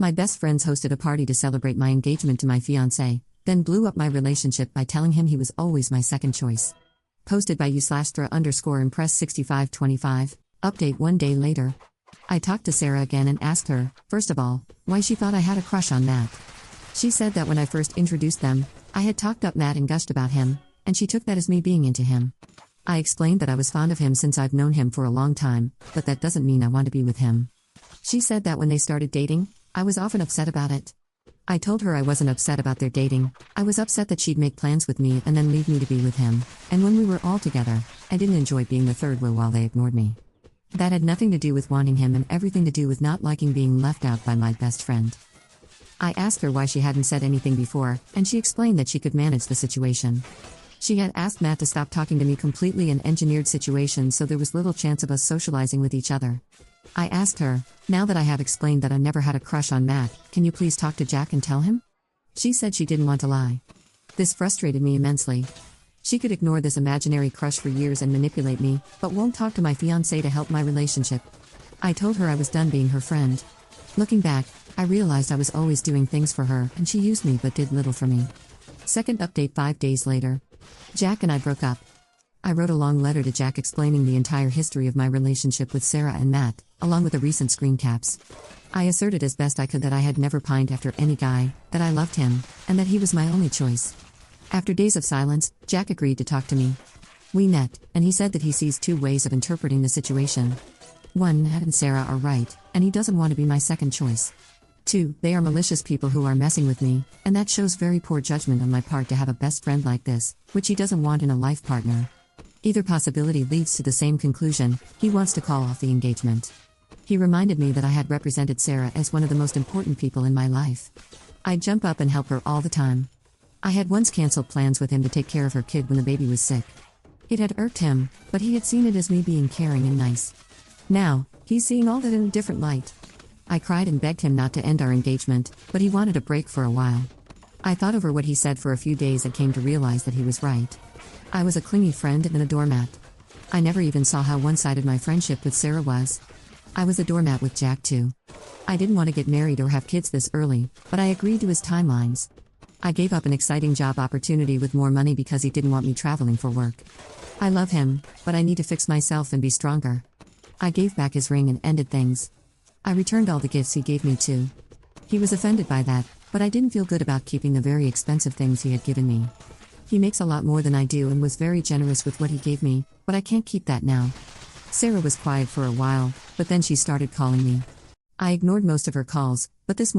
My best friends hosted a party to celebrate my engagement to my fiancé, then blew up my relationship by telling him he was always my second choice. Posted by u/thra_impress6525. Update 1 day later. I talked to Sarah again and asked her, first of all, why she thought I had a crush on Matt. She said that when I first introduced them, I had talked up Matt and gushed about him, and she took that as me being into him. I explained that I was fond of him since I've known him for a long time, but that doesn't mean I want to be with him. She said that when they started dating, I was often upset about it. I told her I wasn't upset about their dating, I was upset that she'd make plans with me and then leave me to be with him, and when we were all together, I didn't enjoy being the third wheel while they ignored me. That had nothing to do with wanting him and everything to do with not liking being left out by my best friend. I asked her why she hadn't said anything before, and she explained that she could manage the situation. She had asked Matt to stop talking to me completely and engineered situations so there was little chance of us socializing with each other. I asked her, now that I have explained that I never had a crush on Matt, can you please talk to Jack and tell him? She said she didn't want to lie. This frustrated me immensely. She could ignore this imaginary crush for years and manipulate me, but won't talk to my fiancé to help my relationship. I told her I was done being her friend. Looking back, I realized I was always doing things for her and she used me but did little for me. Second update 5 days later. Jack and I broke up. I wrote a long letter to Jack explaining the entire history of my relationship with Sarah and Matt, along with the recent screen caps. I asserted as best I could that I had never pined after any guy, that I loved him, and that he was my only choice. After days of silence, Jack agreed to talk to me. We met, and he said that he sees 2 ways of interpreting the situation. 1, Matt and Sarah are right, and he doesn't want to be my second choice. 2, they are malicious people who are messing with me, and that shows very poor judgment on my part to have a best friend like this, which he doesn't want in a life partner. Either possibility leads to the same conclusion, he wants to call off the engagement. He reminded me that I had represented Sarah as one of the most important people in my life. I'd jump up and help her all the time. I had once canceled plans with him to take care of her kid when the baby was sick. It had irked him, but he had seen it as me being caring and nice. Now, he's seeing all that in a different light. I cried and begged him not to end our engagement, but he wanted a break for a while. I thought over what he said for a few days and came to realize that he was right. I was a clingy friend and a doormat. I never even saw how one-sided my friendship with Sarah was. I was a doormat with Jack too. I didn't want to get married or have kids this early, but I agreed to his timelines. I gave up an exciting job opportunity with more money because he didn't want me traveling for work. I love him, but I need to fix myself and be stronger. I gave back his ring and ended things. I returned all the gifts he gave me too. He was offended by that, but I didn't feel good about keeping the very expensive things he had given me. He makes a lot more than I do and was very generous with what he gave me, but I can't keep that now. Sarah was quiet for a while, but then she started calling me. I ignored most of her calls, but this